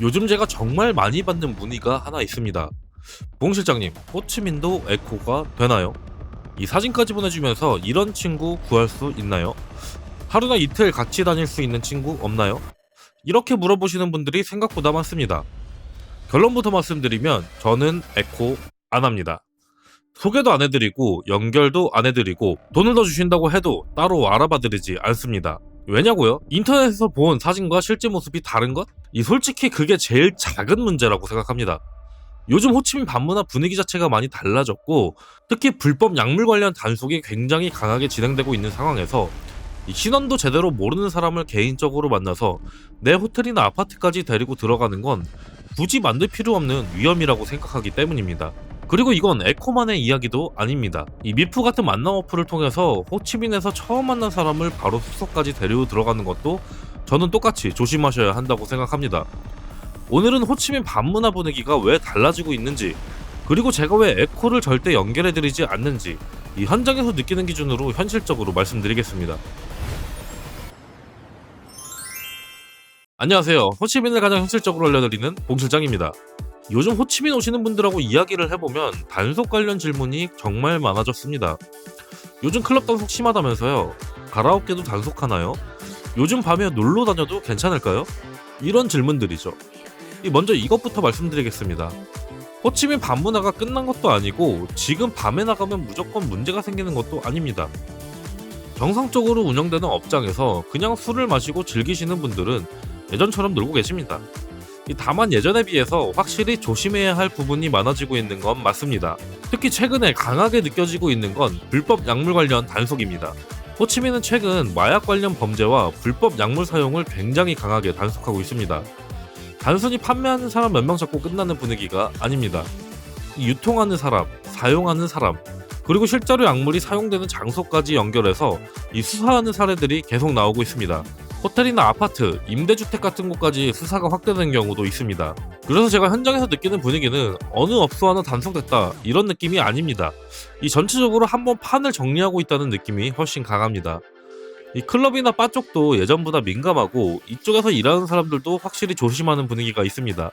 요즘 제가 정말 많이 받는 문의가 하나 있습니다. 봉 실장님, 호치민도 에코가 되나요? 이 사진까지 보내주면서 이런 친구 구할 수 있나요? 하루나 이틀 같이 다닐 수 있는 친구 없나요? 이렇게 물어보시는 분들이 생각보다 많습니다. 결론부터 말씀드리면 저는 에코 안 합니다. 소개도 안 해드리고 연결도 안 해드리고 돈을 더 주신다고 해도 따로 알아봐드리지 않습니다. 왜냐고요? 인터넷에서 본 사진과 실제 모습이 다른 것? 솔직히 그게 제일 작은 문제라고 생각합니다. 요즘 호치민 반문화 분위기 자체가 많이 달라졌고 특히 불법 약물 관련 단속이 굉장히 강하게 진행되고 있는 상황에서 이 신원도 제대로 모르는 사람을 개인적으로 만나서 내 호텔이나 아파트까지 데리고 들어가는 건 굳이 만들 필요 없는 위험이라고 생각하기 때문입니다. 그리고 이건 에코만의 이야기도 아닙니다. 이 미프 같은 만남 어플을 통해서 호치민에서 처음 만난 사람을 바로 숙소까지 데리고 들어가는 것도 저는 똑같이 조심하셔야 한다고 생각합니다. 오늘은 호치민 반문화 분위기가 왜 달라지고 있는지, 그리고 제가 왜 에코를 절대 연결해드리지 않는지 이 현장에서 느끼는 기준으로 현실적으로 말씀드리겠습니다. 안녕하세요. 호치민을 가장 현실적으로 알려드리는 봉 실장입니다. 요즘 호치민 오시는 분들하고 이야기를 해보면 단속 관련 질문이 정말 많아졌습니다. 요즘 클럽 단속 심하다면서요? 가라오케도 단속하나요? 요즘 밤에 놀러 다녀도 괜찮을까요? 이런 질문들이죠. 먼저 이것부터 말씀드리겠습니다. 호치민 밤문화가 끝난 것도 아니고 지금 밤에 나가면 무조건 문제가 생기는 것도 아닙니다. 정상적으로 운영되는 업장에서 그냥 술을 마시고 즐기시는 분들은 예전처럼 놀고 계십니다. 다만 예전에 비해서 확실히 조심해야 할 부분이 많아지고 있는 건 맞습니다. 특히 최근에 강하게 느껴지고 있는 건 불법 약물 관련 단속입니다. 호치민은 최근 마약 관련 범죄와 불법 약물 사용을 굉장히 강하게 단속하고 있습니다. 단순히 판매하는 사람 몇 명 잡고 끝나는 분위기가 아닙니다. 유통하는 사람, 사용하는 사람, 그리고 실제로 약물이 사용되는 장소까지 연결해서 수사하는 사례들이 계속 나오고 있습니다. 호텔이나 아파트, 임대주택 같은 곳까지 수사가 확대된 경우도 있습니다. 그래서 제가 현장에서 느끼는 분위기는 어느 업소 하나 단속됐다 이런 느낌이 아닙니다. 전체적으로 한번 판을 정리하고 있다는 느낌이 훨씬 강합니다. 클럽이나 바 쪽도 예전보다 민감하고 이쪽에서 일하는 사람들도 확실히 조심하는 분위기가 있습니다.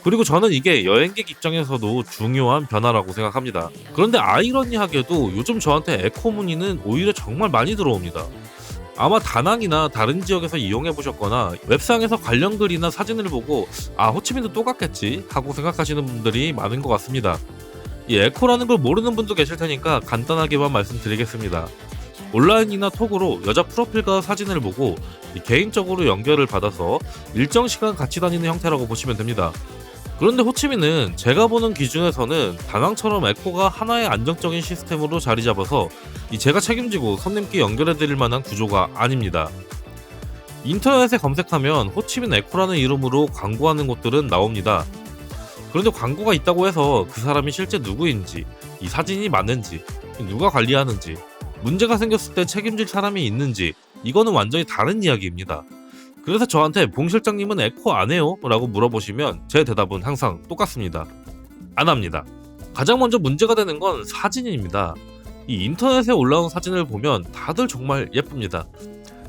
그리고 저는 이게 여행객 입장에서도 중요한 변화라고 생각합니다. 그런데 아이러니하게도 요즘 저한테 에코 문의는 오히려 정말 많이 들어옵니다. 아마 다낭이나 다른 지역에서 이용해보셨거나 웹상에서 관련 글이나 사진을 보고 호치민도 똑같겠지 하고 생각하시는 분들이 많은 것 같습니다. 이 에코라는 걸 모르는 분도 계실 테니까 간단하게만 말씀드리겠습니다. 온라인이나 톡으로 여자 프로필과 사진을 보고 개인적으로 연결을 받아서 일정 시간 같이 다니는 형태라고 보시면 됩니다. 그런데 호치민은 제가 보는 기준에서는 다낭처럼 에코가 하나의 안정적인 시스템으로 자리 잡아서 제가 책임지고 손님께 연결해드릴 만한 구조가 아닙니다. 인터넷에 검색하면 호치민 에코라는 이름으로 광고하는 곳들은 나옵니다. 그런데 광고가 있다고 해서 그 사람이 실제 누구인지, 사진이 맞는지, 누가 관리하는지, 문제가 생겼을 때 책임질 사람이 있는지 이거는 완전히 다른 이야기입니다. 그래서 저한테 봉 실장님은 에코 안 해요? 라고 물어보시면 제 대답은 항상 똑같습니다. 안 합니다. 가장 먼저 문제가 되는 건 사진입니다. 인터넷에 올라온 사진을 보면 다들 정말 예쁩니다.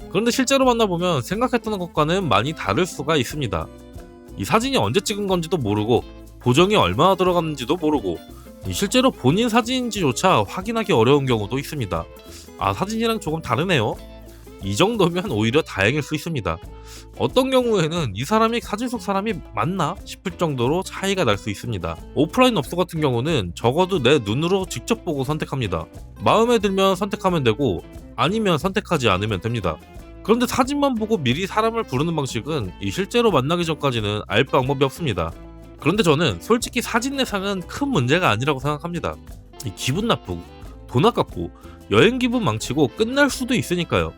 그런데 실제로 만나보면 생각했던 것과는 많이 다를 수가 있습니다. 사진이 언제 찍은 건지도 모르고 보정이 얼마나 들어갔는지도 모르고 실제로 본인 사진인지조차 확인하기 어려운 경우도 있습니다. 사진이랑 조금 다르네요. 이 정도면 오히려 다행일 수 있습니다. 어떤 경우에는 이 사람이 사진 속 사람이 맞나 싶을 정도로 차이가 날 수 있습니다. 오프라인 업소 같은 경우는 적어도 내 눈으로 직접 보고 선택합니다. 마음에 들면 선택하면 되고 아니면 선택하지 않으면 됩니다. 그런데 사진만 보고 미리 사람을 부르는 방식은 실제로 만나기 전까지는 알 방법이 없습니다. 그런데 저는 솔직히 사진 내상은 큰 문제가 아니라고 생각합니다. 기분 나쁘고 돈 아깝고 여행 기분 망치고 끝날 수도 있으니까요.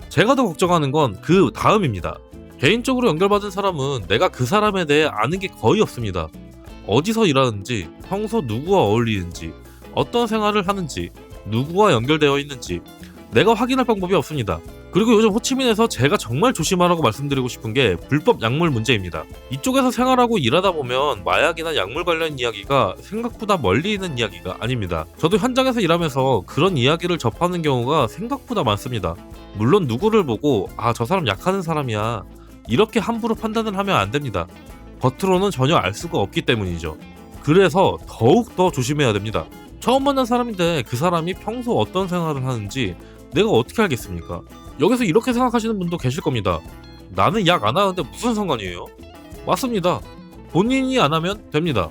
제가 더 걱정하는 건 그 다음입니다. 개인적으로 연결받은 사람은 내가 그 사람에 대해 아는 게 거의 없습니다. 어디서 일하는지, 평소 누구와 어울리는지, 어떤 생활을 하는지, 누구와 연결되어 있는지 내가 확인할 방법이 없습니다. 그리고 요즘 호치민에서 제가 정말 조심하라고 말씀드리고 싶은 게 불법 약물 문제입니다. 이쪽에서 생활하고 일하다 보면 마약이나 약물 관련 이야기가 생각보다 멀리 있는 이야기가 아닙니다. 저도 현장에서 일하면서 그런 이야기를 접하는 경우가 생각보다 많습니다. 물론 누구를 보고 저 사람 약하는 사람이야 이렇게 함부로 판단을 하면 안 됩니다. 겉으로는 전혀 알 수가 없기 때문이죠. 그래서 더욱더 조심해야 됩니다. 처음 만난 사람인데 그 사람이 평소 어떤 생활을 하는지 내가 어떻게 알겠습니까? 여기서 이렇게 생각하시는 분도 계실 겁니다. 나는 약 안 하는데 무슨 상관이에요? 맞습니다. 본인이 안 하면 됩니다.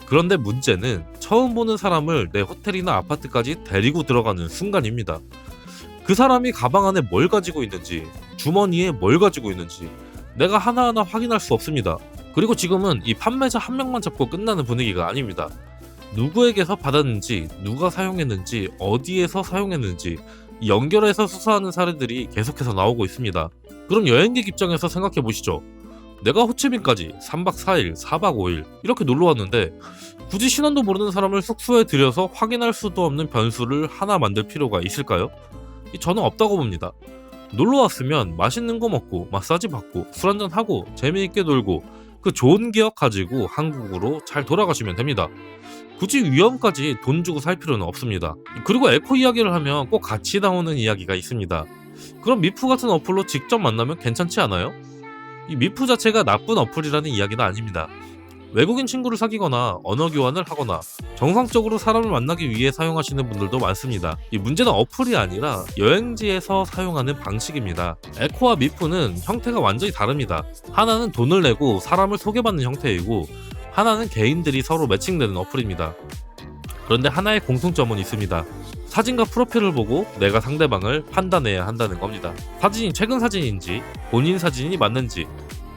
그런데 문제는 처음 보는 사람을 내 호텔이나 아파트까지 데리고 들어가는 순간입니다. 그 사람이 가방 안에 뭘 가지고 있는지, 주머니에 뭘 가지고 있는지 내가 하나하나 확인할 수 없습니다. 그리고 지금은 이 판매자 한 명만 잡고 끝나는 분위기가 아닙니다. 누구에게서 받았는지, 누가 사용했는지, 어디에서 사용했는지 연결해서 수사하는 사례들이 계속해서 나오고 있습니다. 그럼 여행객 입장에서 생각해 보시죠. 내가 호치민까지 3박 4일, 4박 5일 이렇게 놀러 왔는데 굳이 신원도 모르는 사람을 숙소에 들여서 확인할 수도 없는 변수를 하나 만들 필요가 있을까요? 저는 없다고 봅니다. 놀러 왔으면 맛있는 거 먹고 마사지 받고 술 한잔 하고 재미있게 놀고 그 좋은 기억 가지고 한국으로 잘 돌아가시면 됩니다. 굳이 위험까지 돈 주고 살 필요는 없습니다. 그리고 에코 이야기를 하면 꼭 같이 나오는 이야기가 있습니다. 그럼 미프 같은 어플로 직접 만나면 괜찮지 않아요? 이 미프 자체가 나쁜 어플이라는 이야기는 아닙니다. 외국인 친구를 사귀거나 언어 교환을 하거나 정상적으로 사람을 만나기 위해 사용하시는 분들도 많습니다. 이 문제는 어플이 아니라 여행지에서 사용하는 방식입니다. 에코와 미프는 형태가 완전히 다릅니다. 하나는 돈을 내고 사람을 소개받는 형태이고 하나는 개인들이 서로 매칭되는 어플입니다. 그런데 하나의 공통점은 있습니다. 사진과 프로필을 보고 내가 상대방을 판단해야 한다는 겁니다. 사진이 최근 사진인지, 본인 사진이 맞는지,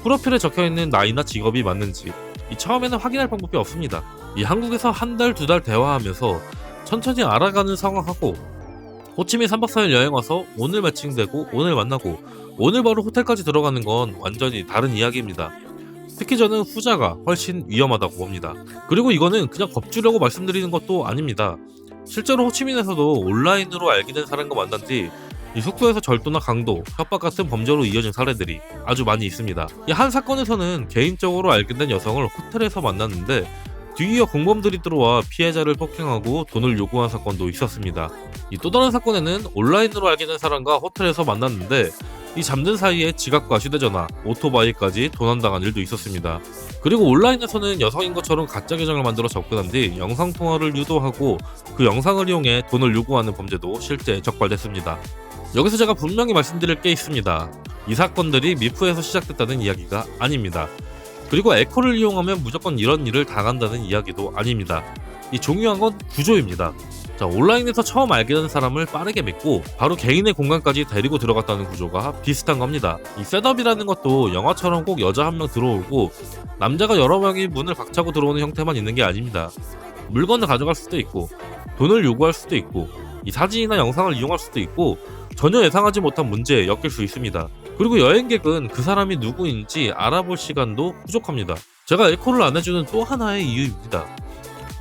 프로필에 적혀있는 나이나 직업이 맞는지 처음에는 확인할 방법이 없습니다. 한국에서 한 달, 두 달 대화하면서 천천히 알아가는 상황하고 호치민 3박 4일 여행 와서 오늘 매칭되고 오늘 만나고 오늘 바로 호텔까지 들어가는 건 완전히 다른 이야기입니다. 특히 저는 후자가 훨씬 위험하다고 봅니다. 그리고 이거는 그냥 겁주려고 말씀드리는 것도 아닙니다. 실제로 호치민에서도 온라인으로 알게 된 사람과 만난 뒤 숙소에서 절도나 강도, 협박 같은 범죄로 이어진 사례들이 아주 많이 있습니다. 한 사건에서는 개인적으로 알게 된 여성을 호텔에서 만났는데 뒤이어 공범들이 들어와 피해자를 폭행하고 돈을 요구한 사건도 있었습니다. 또 다른 사건에는 온라인으로 알게 된 사람과 호텔에서 만났는데 잠든 사이에 지갑과 휴대전화, 오토바이까지 도난당한 일도 있었습니다. 그리고 온라인에서는 여성인 것처럼 가짜 계정을 만들어 접근한 뒤 영상통화를 유도하고 그 영상을 이용해 돈을 요구하는 범죄도 실제 적발됐습니다. 여기서 제가 분명히 말씀드릴 게 있습니다. 이 사건들이 미프에서 시작됐다는 이야기가 아닙니다. 그리고 에코를 이용하면 무조건 이런 일을 당한다는 이야기도 아닙니다. 중요한 건 구조입니다. 온라인에서 처음 알게 된 사람을 빠르게 믿고 바로 개인의 공간까지 데리고 들어갔다는 구조가 비슷한 겁니다. 셋업이라는 것도 영화처럼 꼭 여자 한 명 들어오고 남자가 여러 명이 문을 박차고 들어오는 형태만 있는 게 아닙니다. 물건을 가져갈 수도 있고 돈을 요구할 수도 있고 사진이나 영상을 이용할 수도 있고 전혀 예상하지 못한 문제에 엮일 수 있습니다. 그리고 여행객은 그 사람이 누구인지 알아볼 시간도 부족합니다. 제가 에코를 안 해주는 또 하나의 이유입니다.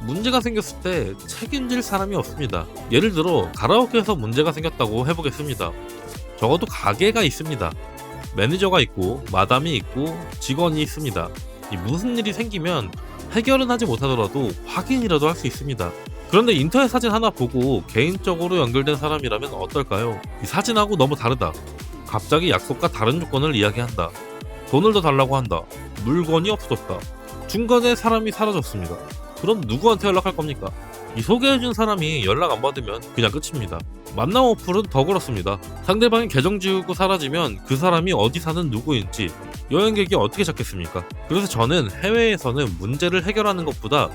문제가 생겼을 때 책임질 사람이 없습니다. 예를 들어 가라오케에서 문제가 생겼다고 해보겠습니다. 적어도 가게가 있습니다. 매니저가 있고 마담이 있고 직원이 있습니다. 무슨 일이 생기면 해결은 하지 못하더라도 확인이라도 할 수 있습니다. 그런데 인터넷 사진 하나 보고 개인적으로 연결된 사람이라면 어떨까요? 사진하고 너무 다르다. 갑자기 약속과 다른 조건을 이야기한다. 돈을 더 달라고 한다. 물건이 없었다. 중간에 사람이 사라졌습니다. 그럼 누구한테 연락할 겁니까? 소개해준 사람이 연락 안 받으면 그냥 끝입니다. 만남 어플은 더 그렇습니다. 상대방이 계정 지우고 사라지면 그 사람이 어디 사는 누구인지 여행객이 어떻게 찾겠습니까? 그래서 저는 해외에서는 문제를 해결하는 것보다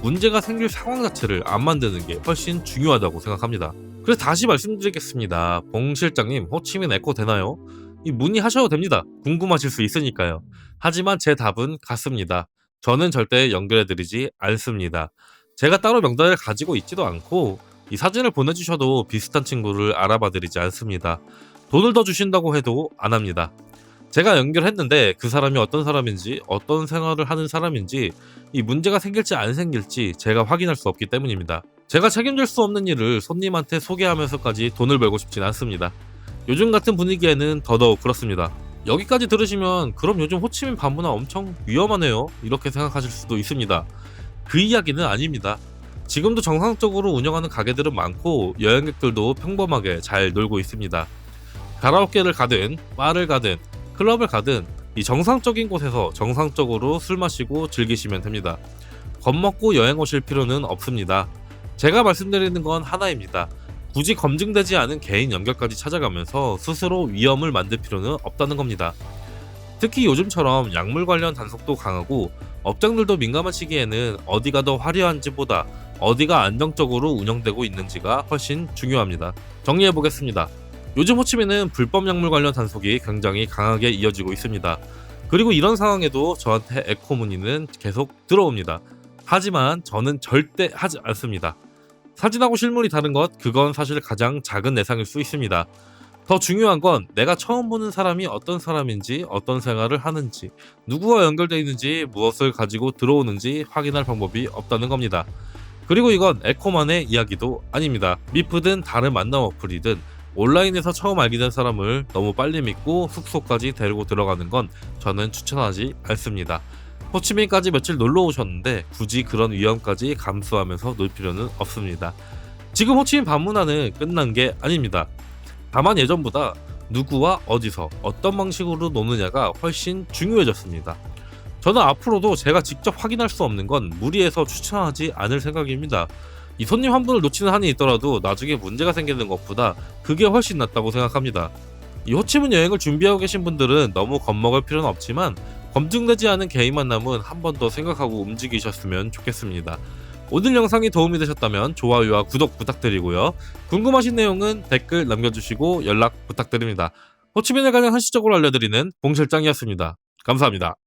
문제가 생길 상황 자체를 안 만드는 게 훨씬 중요하다고 생각합니다. 그래서 다시 말씀드리겠습니다. 봉 실장님, 호치민 에코 되나요? 문의하셔도 됩니다. 궁금하실 수 있으니까요. 하지만 제 답은 같습니다. 저는 절대 연결해드리지 않습니다. 제가 따로 명단을 가지고 있지도 않고 사진을 보내주셔도 비슷한 친구를 알아봐드리지 않습니다. 돈을 더 주신다고 해도 안 합니다. 제가 연결했는데 그 사람이 어떤 사람인지 어떤 생활을 하는 사람인지 문제가 생길지 안 생길지 제가 확인할 수 없기 때문입니다. 제가 책임질 수 없는 일을 손님한테 소개하면서까지 돈을 벌고 싶진 않습니다. 요즘 같은 분위기에는 더더욱 그렇습니다. 여기까지 들으시면 그럼 요즘 호치민 반문화 엄청 위험하네요 이렇게 생각하실 수도 있습니다. 그 이야기는 아닙니다. 지금도 정상적으로 운영하는 가게들은 많고 여행객들도 평범하게 잘 놀고 있습니다. 가라오케를 가든 바를 가든 클럽을 가든 이 정상적인 곳에서 정상적으로 술 마시고 즐기시면 됩니다. 겁먹고 여행 오실 필요는 없습니다. 제가 말씀드리는 건 하나입니다. 굳이 검증되지 않은 개인 연결까지 찾아가면서 스스로 위험을 만들 필요는 없다는 겁니다. 특히 요즘처럼 약물 관련 단속도 강하고 업장들도 민감한 시기에는 어디가 더 화려한지보다 어디가 안정적으로 운영되고 있는지가 훨씬 중요합니다. 정리해보겠습니다. 요즘 호치민은 불법 약물 관련 단속이 굉장히 강하게 이어지고 있습니다. 그리고 이런 상황에도 저한테 에코 문의는 계속 들어옵니다. 하지만 저는 절대 하지 않습니다. 사진하고 실물이 다른 것, 그건 사실 가장 작은 내상일 수 있습니다. 더 중요한 건 내가 처음 보는 사람이 어떤 사람인지, 어떤 생활을 하는지, 누구와 연결되어 있는지, 무엇을 가지고 들어오는지 확인할 방법이 없다는 겁니다. 그리고 이건 에코만의 이야기도 아닙니다. 미프든 다른 만남 어플이든 온라인에서 처음 알게 된 사람을 너무 빨리 믿고 숙소까지 데리고 들어가는 건 저는 추천하지 않습니다. 호치민까지 며칠 놀러 오셨는데 굳이 그런 위험까지 감수하면서 놀 필요는 없습니다. 지금 호치민 방문하는 끝난 게 아닙니다. 다만 예전보다 누구와 어디서 어떤 방식으로 노느냐가 훨씬 중요해졌습니다. 저는 앞으로도 제가 직접 확인할 수 없는 건 무리해서 추천하지 않을 생각입니다. 이 손님 한 분을 놓치는 한이 있더라도 나중에 문제가 생기는 것보다 그게 훨씬 낫다고 생각합니다. 이 호치민 여행을 준비하고 계신 분들은 너무 겁먹을 필요는 없지만 검증되지 않은 개인 만남은 한 번 더 생각하고 움직이셨으면 좋겠습니다. 오늘 영상이 도움이 되셨다면 좋아요와 구독 부탁드리고요. 궁금하신 내용은 댓글 남겨주시고 연락 부탁드립니다. 호치민에 관한 현실적으로 알려드리는 봉실장이었습니다. 감사합니다.